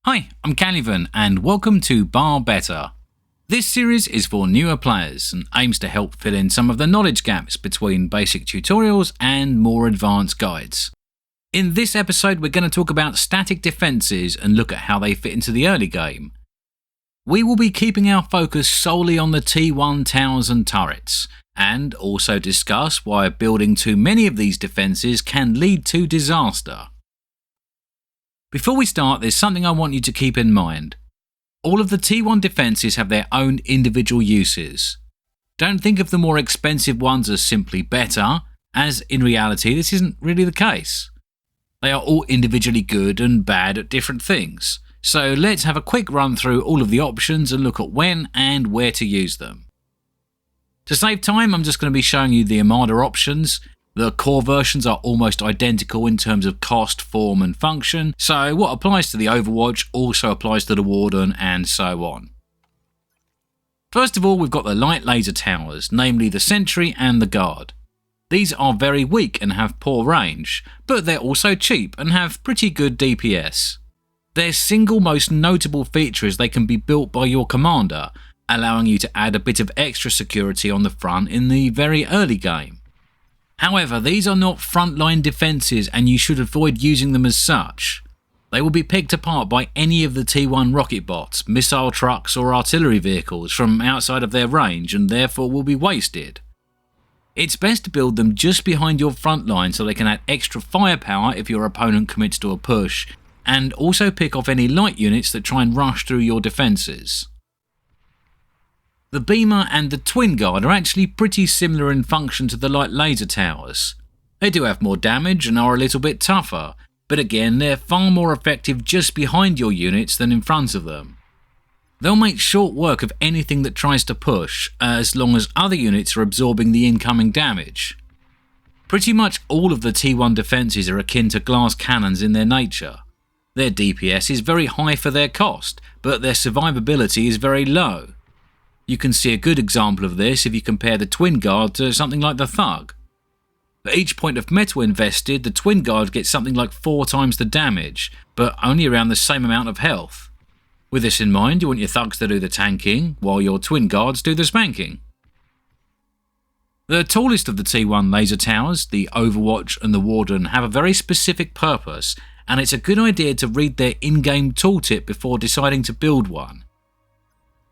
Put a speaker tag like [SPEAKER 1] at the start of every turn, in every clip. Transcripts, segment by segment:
[SPEAKER 1] Hi, I'm Calivan and welcome to Bar Better. This series is for newer players and aims to help fill in some of the knowledge gaps between basic tutorials and more advanced guides. In this episode we're going to talk about static defences and look at how they fit into the early game. We will be keeping our focus solely on the T1 towers and turrets, and also discuss why building too many of these defences can lead to disaster. Before we start, there's something I want you to keep in mind. All of the T1 defences have their own individual uses. Don't think of the more expensive ones as simply better, as in reality this isn't really the case. They are all individually good and bad at different things. So let's have a quick run through all of the options and look at when and where to use them. To save time, I'm just going to be showing you the Armada options. The core versions are almost identical in terms of cost, form and function, so what applies to the Overwatch also applies to the Warden and so on. First of all, we've got the light laser towers, namely the Sentry and the Guard. These are very weak and have poor range, but they're also cheap and have pretty good DPS. Their single most notable feature is they can be built by your commander, allowing you to add a bit of extra security on the front in the very early game. However, these are not frontline defences and you should avoid using them as such. They will be picked apart by any of the T1 rocket bots, missile trucks or artillery vehicles from outside of their range and therefore will be wasted. It's best to build them just behind your front line so they can add extra firepower if your opponent commits to a push, and also pick off any light units that try and rush through your defences. The Beamer and the Twin Guard are actually pretty similar in function to the light laser towers. They do have more damage and are a little bit tougher, but again they're far more effective just behind your units than in front of them. They'll make short work of anything that tries to push, as long as other units are absorbing the incoming damage. Pretty much all of the T1 defences are akin to glass cannons in their nature. Their DPS is very high for their cost, but their survivability is very low. You can see a good example of this if you compare the Twin Guard to something like the Thug. For each point of metal invested, the Twin Guard gets something like 4 times the damage, but only around the same amount of health. With this in mind, you want your Thugs to do the tanking, while your Twin Guards do the spanking. The tallest of the T1 laser towers, the Overwatch and the Warden, have a very specific purpose, and it's a good idea to read their in-game tooltip before deciding to build one.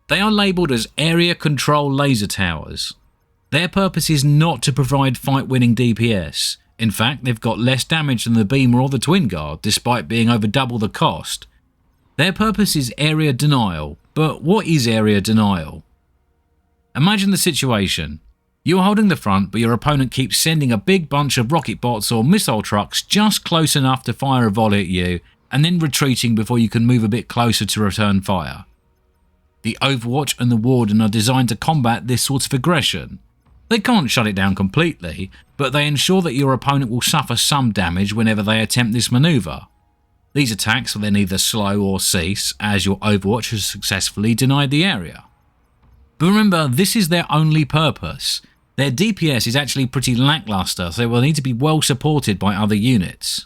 [SPEAKER 1] They are labelled as Area Control Laser Towers. Their purpose is not to provide fight-winning DPS. In fact, they've got less damage than the Beamer or the Twin Guard, despite being over double the cost. Their purpose is area denial, but what is area denial? Imagine the situation. You're holding the front, but your opponent keeps sending a big bunch of rocket bots or missile trucks just close enough to fire a volley at you, and then retreating before you can move a bit closer to return fire. The Overwatch and the Warden are designed to combat this sort of aggression. They can't shut it down completely, but they ensure that your opponent will suffer some damage whenever they attempt this manoeuvre. These attacks will then either slow or cease, as your Overwatch has successfully denied the area. But remember, this is their only purpose. Their DPS is actually pretty lackluster, so they will need to be well supported by other units.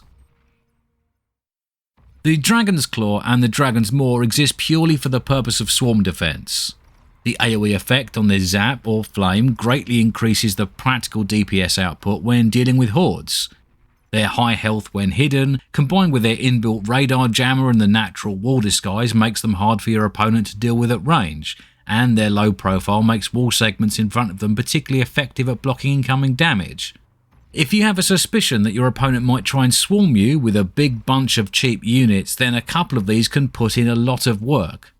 [SPEAKER 1] The Dragon's Claw and the Dragon's Maw exist purely for the purpose of swarm defense. The AoE effect on their Zap or Flame greatly increases the practical DPS output when dealing with hordes. Their high health when hidden, combined with their inbuilt radar jammer and the natural wall disguise, makes them hard for your opponent to deal with at range, and their low profile makes wall segments in front of them particularly effective at blocking incoming damage. If you have a suspicion that your opponent might try and swarm you with a big bunch of cheap units, then a couple of these can put in a lot of work.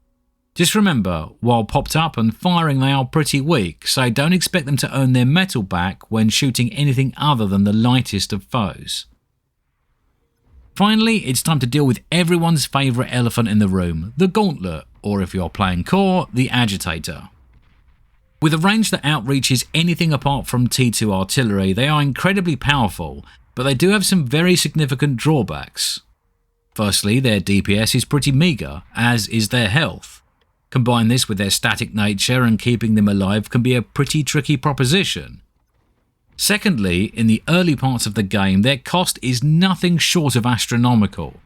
[SPEAKER 1] Just remember, while popped up and firing they are pretty weak, so don't expect them to earn their metal back when shooting anything other than the lightest of foes. Finally, it's time to deal with everyone's favourite elephant in the room, the Gauntlet, or if you're playing core, the Agitator. With a range that outreaches anything apart from T2 artillery, they are incredibly powerful, but they do have some very significant drawbacks. Firstly, their DPS is pretty meagre, as is their health. Combine this with their static nature and keeping them alive can be a pretty tricky proposition. Secondly, in the early parts of the game, their cost is nothing short of astronomical.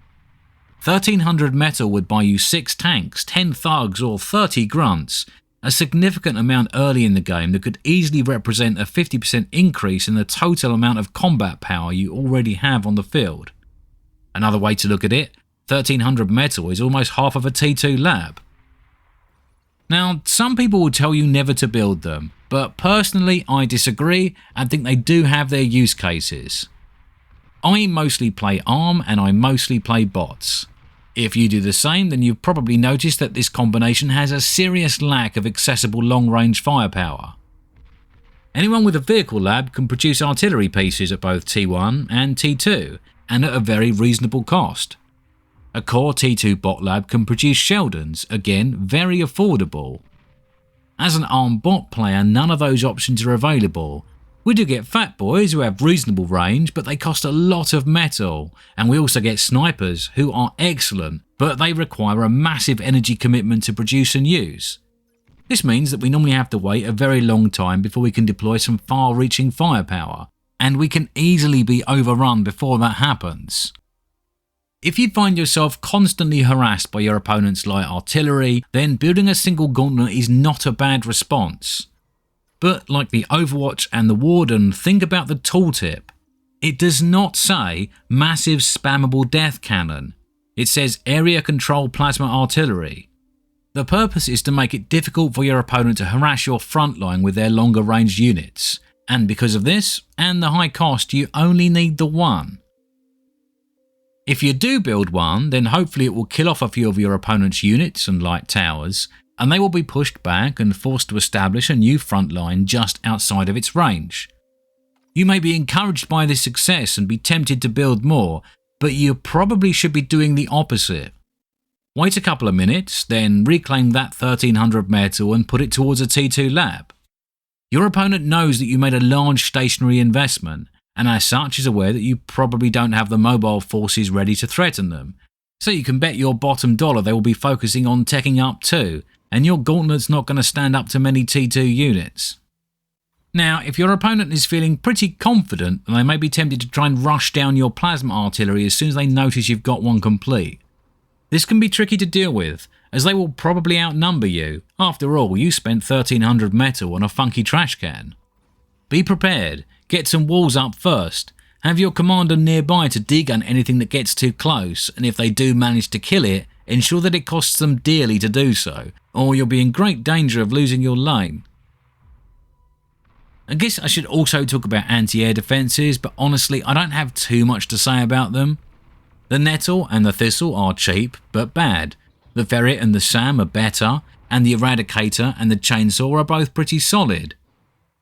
[SPEAKER 1] 1300 metal would buy you 6 tanks, 10 thugs or 30 grunts, a significant amount early in the game that could easily represent a 50% increase in the total amount of combat power you already have on the field. Another way to look at it, 1300 metal is almost half of a T2 lab. Now, some people will tell you never to build them, but personally I disagree and think they do have their use cases. I mostly play ARM and I mostly play bots. If you do the same, then you've probably noticed that this combination has a serious lack of accessible long-range firepower. Anyone with a vehicle lab can produce artillery pieces at both T1 and T2, and at a very reasonable cost. A core T2 bot lab can produce Sheldons, again very affordable. As an ARM bot player, none of those options are available. We do get fat boys who have reasonable range, but they cost a lot of metal, and we also get snipers who are excellent, but they require a massive energy commitment to produce and use. This means that we normally have to wait a very long time before we can deploy some far-reaching firepower, and we can easily be overrun before that happens. If you find yourself constantly harassed by your opponent's light artillery, then building a single gauntlet is not a bad response. But like the Overwatch and the Warden, think about the tooltip. It does not say massive spammable death cannon. It says area control plasma artillery. The purpose is to make it difficult for your opponent to harass your front line with their longer range units. And because of this, and the high cost, you only need the one. If you do build one, then hopefully it will kill off a few of your opponent's units and light towers, and they will be pushed back and forced to establish a new front line just outside of its range. You may be encouraged by this success and be tempted to build more, but you probably should be doing the opposite. Wait a couple of minutes, then reclaim that 1300 metal and put it towards a T2 lab. Your opponent knows that you made a large stationary investment, and as such is aware that you probably don't have the mobile forces ready to threaten them, so you can bet your bottom dollar they will be focusing on teching up too, and your gauntlet's not going to stand up to many T2 units. Now, if your opponent is feeling pretty confident, then they may be tempted to try and rush down your plasma artillery as soon as they notice you've got one complete. This can be tricky to deal with, as they will probably outnumber you. After all, you spent 1300 metal on a funky trash can. Be prepared, get some walls up first, have your commander nearby to degun anything that gets too close, and if they do manage to kill it, ensure that it costs them dearly to do so, or you'll be in great danger of losing your lane. I guess I should also talk about anti-air defences, but honestly I don't have too much to say about them. The Nettle and the Thistle are cheap, but bad. The Ferret and the Sam are better, and the Eradicator and the Chainsaw are both pretty solid.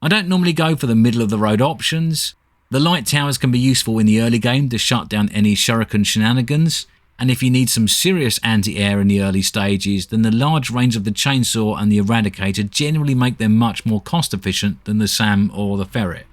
[SPEAKER 1] I don't normally go for the middle of the road options. The light towers can be useful in the early game to shut down any shuriken shenanigans, and if you need some serious anti-air in the early stages, then the large range of the Chainsaw and the Eradicator generally make them much more cost efficient than the Sam or the Ferret.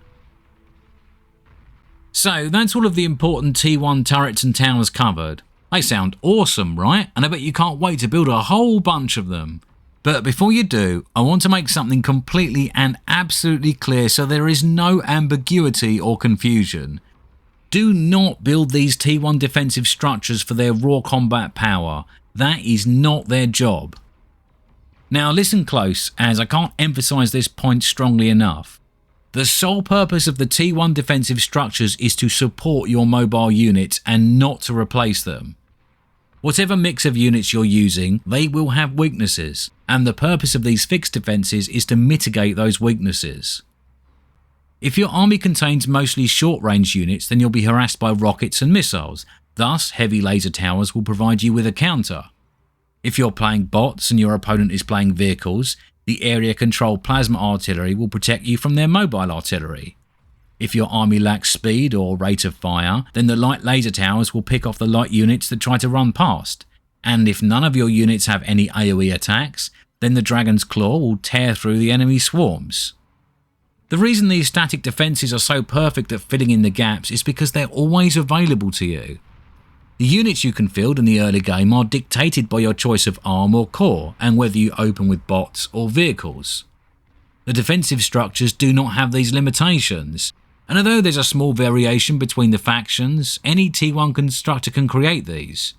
[SPEAKER 1] So that's all of the important T1 turrets and towers covered. They sound awesome, right? And I bet you can't wait to build a whole bunch of them. But before you do, I want to make something completely and absolutely clear so there is no ambiguity or confusion. Do not build these T1 defensive structures for their raw combat power. That is not their job. Now listen close, as I can't emphasize this point strongly enough. The sole purpose of the T1 defensive structures is to support your mobile units and not to replace them. Whatever mix of units you're using, they will have weaknesses, and the purpose of these fixed defences is to mitigate those weaknesses. If your army contains mostly short-range units, then you'll be harassed by rockets and missiles, thus heavy laser towers will provide you with a counter. If you're playing bots and your opponent is playing vehicles, the area control plasma artillery will protect you from their mobile artillery. If your army lacks speed or rate of fire, then the light laser towers will pick off the light units that try to run past. And if none of your units have any AoE attacks, then the Dragon's Claw will tear through the enemy swarms. The reason these static defences are so perfect at filling in the gaps is because they're always available to you. The units you can field in the early game are dictated by your choice of arm or core, and whether you open with bots or vehicles. The defensive structures do not have these limitations, and although there's a small variation between the factions, any T1 constructor can create these.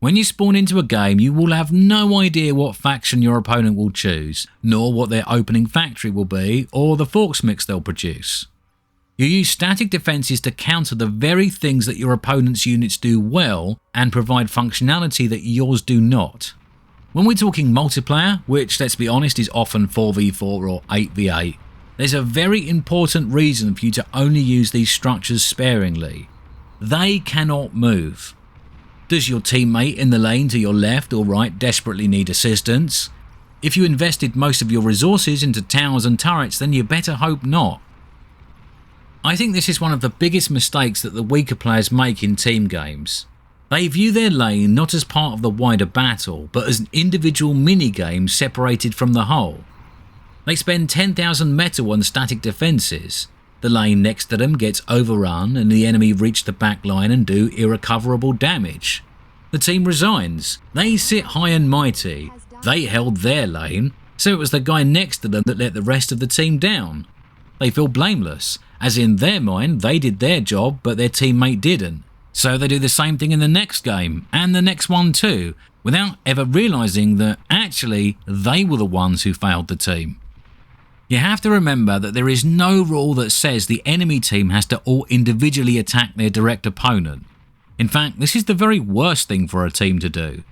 [SPEAKER 1] When you spawn into a game, you will have no idea what faction your opponent will choose, nor what their opening factory will be, or the forks mix they'll produce. You use static defences to counter the very things that your opponent's units do well and provide functionality that yours do not. When we're talking multiplayer, which let's be honest is often 4v4 or 8v8, there's a very important reason for you to only use these structures sparingly. They cannot move. Does your teammate in the lane to your left or right desperately need assistance? If you invested most of your resources into towers and turrets, then you better hope not. I think this is one of the biggest mistakes that the weaker players make in team games. They view their lane not as part of the wider battle, but as an individual mini-game separated from the whole. They spend 10,000 metal on static defences. The lane next to them gets overrun and the enemy reach the back line and do irrecoverable damage. The team resigns. They sit high and mighty. They held their lane, so it was the guy next to them that let the rest of the team down. They feel blameless, as in their mind they did their job but their teammate didn't. So they do the same thing in the next game, and the next one too, without ever realising that actually they were the ones who failed the team. You have to remember that there is no rule that says the enemy team has to all individually attack their direct opponent. In fact, this is the very worst thing for a team to do.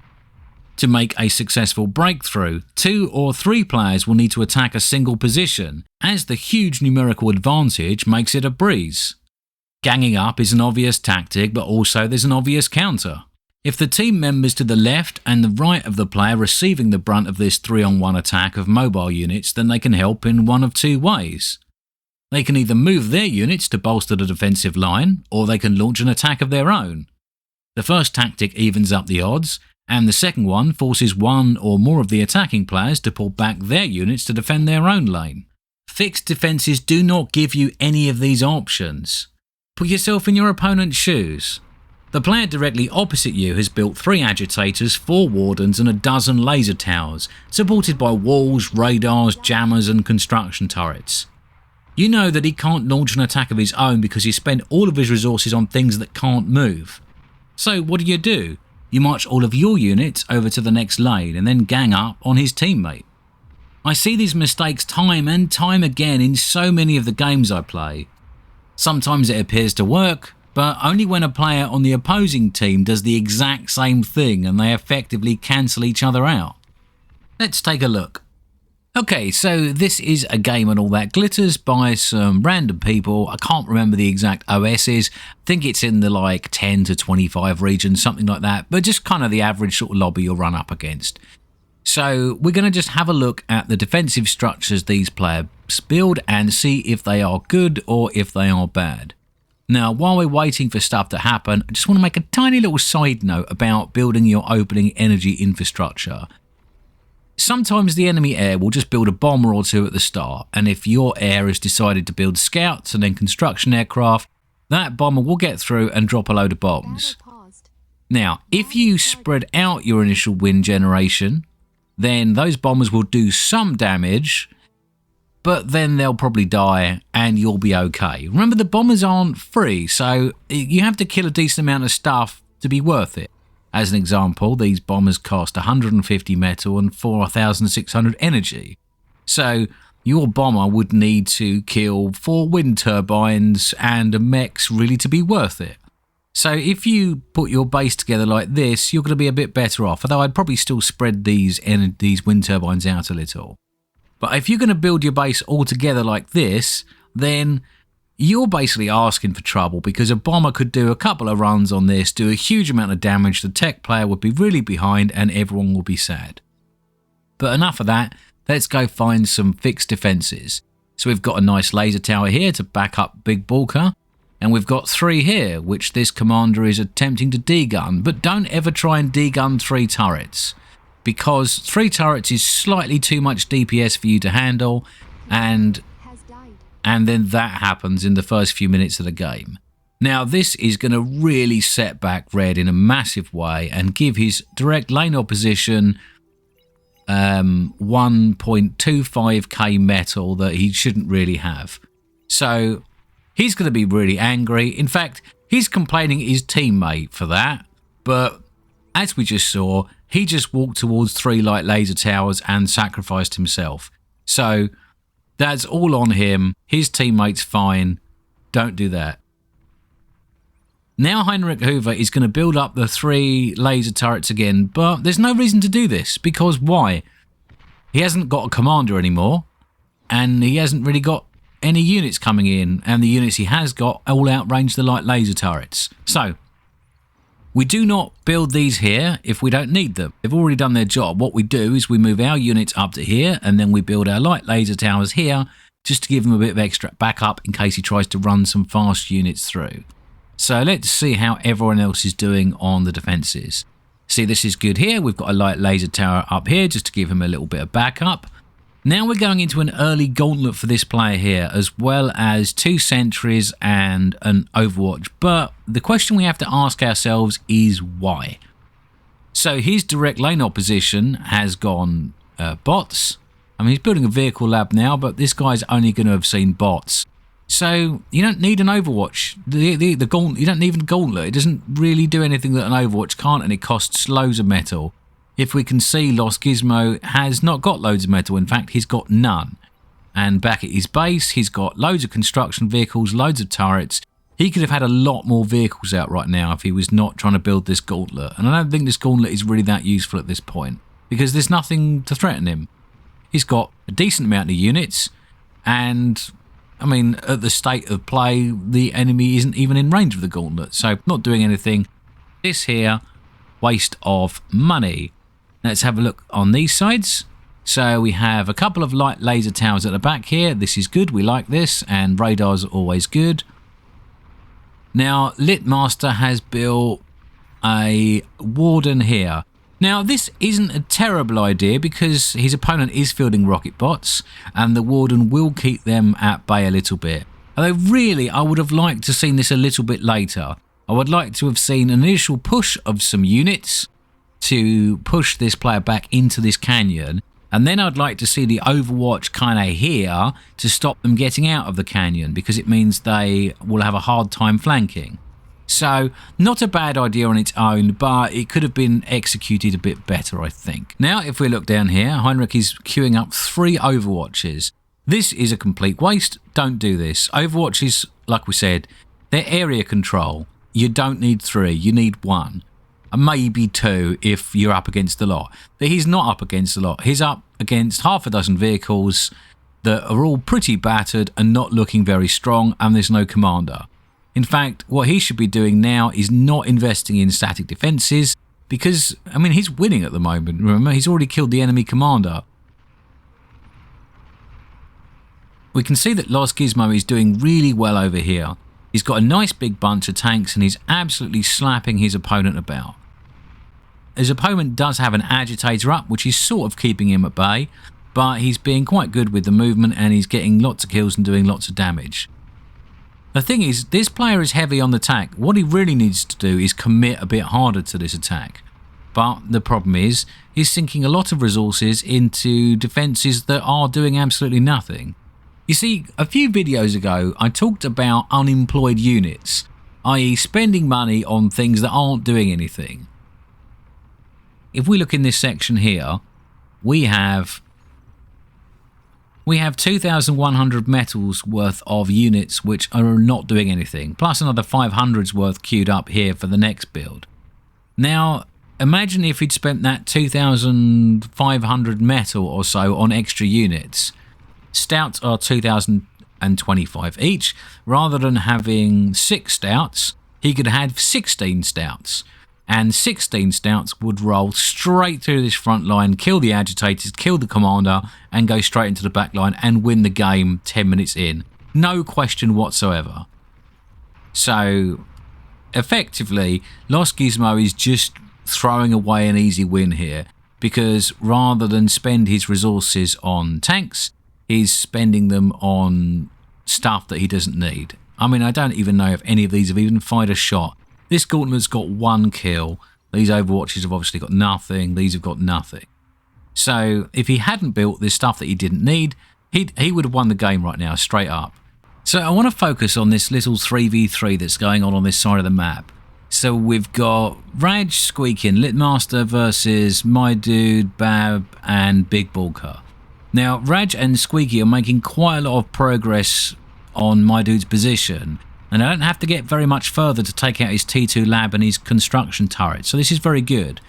[SPEAKER 1] To make a successful breakthrough, 2 or 3 players will need to attack a single position, as the huge numerical advantage makes it a breeze. Ganging up is an obvious tactic, but also there's an obvious counter. If the team members to the left and the right of the player receiving the brunt of this 3-on-1 attack of mobile units, then they can help in one of 2 ways. They can either move their units to bolster the defensive line, or they can launch an attack of their own. The first tactic evens up the odds, and the second one forces one or more of the attacking players to pull back their units to defend their own lane. Fixed defences do not give you any of these options. Put yourself in your opponent's shoes. The player directly opposite you has built 3 agitators, 4 wardens and a dozen laser towers, supported by walls, radars, jammers and construction turrets. You know that he can't launch an attack of his own because he spent all of his resources on things that can't move. So what do? You march all of your units over to the next lane and then gang up on his teammate. I see these mistakes time and time again in so many of the games I play. Sometimes it appears to work, but only when a player on the opposing team does the exact same thing and they effectively cancel each other out. Let's take a look. Okay, so this is a game and all that glitters by some random people. I can't remember the exact OSs. I think it's in the like 10 to 25 regions, something like that, but just kind of the average sort of lobby you'll run up against. So we're going to just have a look at the defensive structures these players build and see if they are good or if they are bad. Now, while we're waiting for stuff to happen, I just want to make a tiny little side note about building your opening energy infrastructure. Sometimes the enemy air will just build a bomber or 2 at the start, and if your air has decided to build scouts and then construction aircraft, that bomber will get through and drop a load of bombs. Now, if you spread out your initial wind generation, then those bombers will do some damage, but then they'll probably die and you'll be okay. Remember, the bombers aren't free, so you have to kill a decent amount of stuff to be worth it. As an example, these bombers cost 150 metal and 4,600 energy. So your bomber would need to kill 4 wind turbines and a mechs really to be worth it. So if you put your base together like this, you're going to be a bit better off, although I'd probably still spread these wind turbines out a little. But if you're going to build your base all together like this, then you're basically asking for trouble, because a bomber could do a couple of runs on this, do a huge amount of damage, the tech player would be really behind and everyone will be sad. But enough of that, let's go find some fixed defences. So we've got a nice laser tower here to back up Big Bulker, and we've got 3 here, which this commander is attempting to degun, but don't ever try and degun 3 turrets, because 3 turrets is slightly too much DPS for you to handle, and then that happens in the first few minutes of the game. Now this is going to really set back Red in a massive way and give his direct lane opposition 1.25k metal that he shouldn't really have. So he's going to be really angry. In fact, he's complaining his teammate for that, but As we just saw, he just walked towards 3 light laser towers and sacrificed himself. So that's all on him. His teammate's fine. Don't do that. Now Heinrich Hoover is going to build up the 3 laser turrets again, but there's no reason to do this, because why? He hasn't got a commander anymore, and he hasn't really got any units coming in, and the units he has got all outrange the light laser turrets. So we do not build these here if we don't need them. They've already done their job. What we do is we move our units up to here, and then we build our light laser towers here just to give him a bit of extra backup in case he tries to run some fast units through. So let's see how everyone else is doing on the defences. See, this is good here. We've got a light laser tower up here just to give him a little bit of backup. Now we're going into an early gauntlet for this player here, as well as 2 sentries and an overwatch. But the question we have to ask ourselves is why? So his direct lane opposition has gone bots. I mean, he's building a vehicle lab now, but this guy's only going to have seen bots. So you don't need an overwatch. The gauntlet, you don't need a gauntlet. It doesn't really do anything that an overwatch can't, and it costs loads of metal. If we can see, Lost Gizmo has not got loads of metal. In fact, he's got none. And back at his base, he's got loads of construction vehicles, loads of turrets. He could have had a lot more vehicles out right now if he was not trying to build this gauntlet. And I don't think this gauntlet is really that useful at this point, because there's nothing to threaten him. He's got a decent amount of units, and I mean, at the state of play, the enemy isn't even in range of the gauntlet, so not doing anything. This here, waste of money. Let's have a look on these sides. So we have a couple of light laser towers at the back here. This is good, we like this, and radars are always good. Now, Litmaster has built a warden here. Now, this isn't a terrible idea because his opponent is fielding rocket bots, and the warden will keep them at bay a little bit. Although really, I would have liked to have seen this a little bit later. I would like to have seen an initial push of some units to push this player back into this canyon, and then I'd like to see the overwatch kind of here to stop them getting out of the canyon, because it means they will have a hard time flanking. So, not a bad idea on its own, but it could have been executed a bit better, I think. Now, if we look down here, Heinrich is queuing up 3 overwatches. This is a complete waste. Don't do this. Overwatches, like we said, they're area control. You don't need 3, you need 1. Maybe 2 if you're up against a lot. But he's not up against a lot. He's up against half a dozen vehicles that are all pretty battered and not looking very strong, and there's no commander. In fact, what he should be doing now is not investing in static defences, because, I mean, he's winning at the moment. Remember, he's already killed the enemy commander. We can see that Lost Gizmo is doing really well over here. He's got a nice big bunch of tanks, and he's absolutely slapping his opponent about. His opponent does have an agitator up, which is sort of keeping him at bay, but he's being quite good with the movement, and he's getting lots of kills and doing lots of damage. The thing is, this player is heavy on the attack. What he really needs to do is commit a bit harder to this attack. But the problem is, he's sinking a lot of resources into defences that are doing absolutely nothing. You see, a few videos ago, I talked about unemployed units, i.e. spending money on things that aren't doing anything. If we look in this section here, we have 2,100 metals worth of units which are not doing anything, plus another 500's worth queued up here for the next build. Now, imagine if he'd spent that 2,500 metal or so on extra units. Stouts are 2,025 each. Rather than having 6 stouts, he could have 16 stouts. And 16 stouts would roll straight through this front line, kill the agitators, kill the commander, and go straight into the back line and win the game 10 minutes in. No question whatsoever. So, effectively, Lost Gizmo is just throwing away an easy win here, because rather than spend his resources on tanks, he's spending them on stuff that he doesn't need. I mean, I don't even know if any of these have even fired a shot. This gauntlet's got 1 kill. These overwatches have obviously got nothing. These have got nothing. So if he hadn't built this stuff that he didn't need, he would have won the game right now, straight up. So I want to focus on this little 3v3 that's going on this side of the map. So we've got Raj, Squeaky and Litmaster versus my dude, Bab and Big Bulker. Now Raj and Squeaky are making quite a lot of progress on my dude's position, and I don't have to get very much further to take out his T2 lab and his construction turret, so this is very good.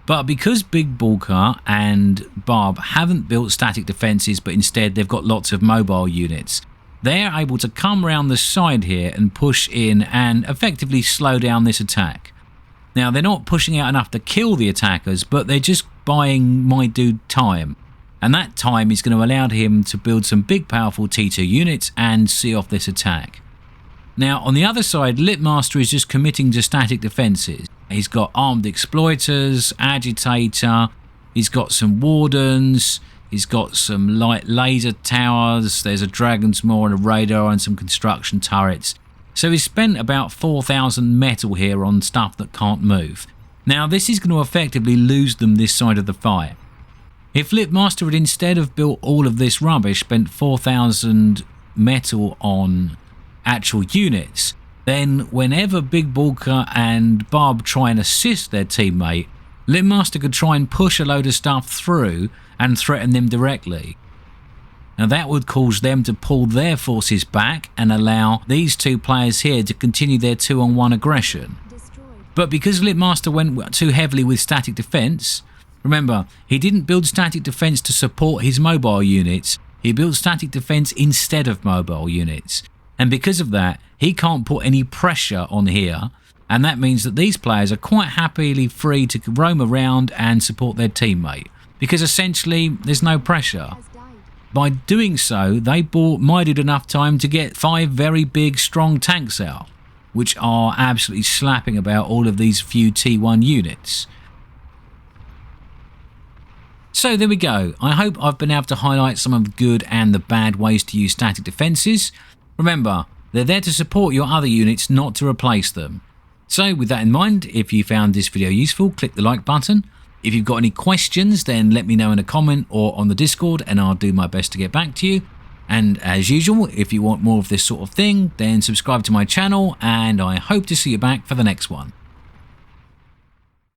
[SPEAKER 1] But because Big Bulker and Barb haven't built static defences, but instead they've got lots of mobile units, they're able to come around the side here and push in and effectively slow down this attack. Now they're not pushing out enough to kill the attackers, but they're just buying my dude time. And that time is going to allow him to build some big powerful T2 units and see off this attack. Now on the other side, Litmaster is just committing to static defences. He's got armed exploiters, agitator, he's got some wardens, he's got some light laser towers, there's a dragon's maw and a radar and some construction turrets. So he's spent about 4,000 metal here on stuff that can't move. Now this is going to effectively lose them this side of the fight. If Litmaster had instead of built all of this rubbish, spent 4,000 metal on actual units, then whenever Big Bulker and Barb try and assist their teammate, Litmaster could try and push a load of stuff through and threaten them directly. Now that would cause them to pull their forces back and allow these two players here to continue their 2-on-1 aggression. But because Litmaster went too heavily with static defense, remember, he didn't build static defense to support his mobile units, he built static defense instead of mobile units. And because of that, he can't put any pressure on here, and that means that these players are quite happily free to roam around and support their teammate, because essentially there's no pressure. By doing so, they bought my dude enough time to get 5 very big strong tanks out, which are absolutely slapping about all of these few T1 units. So there we go. I hope I've been able to highlight some of the good and the bad ways to use static defences. Remember, they're there to support your other units, not to replace them. So with that in mind, if you found this video useful, click the like button. If you've got any questions, then let me know in a comment or on the Discord and I'll do my best to get back to you. And as usual, if you want more of this sort of thing, then subscribe to my channel and I hope to see you back for the next one.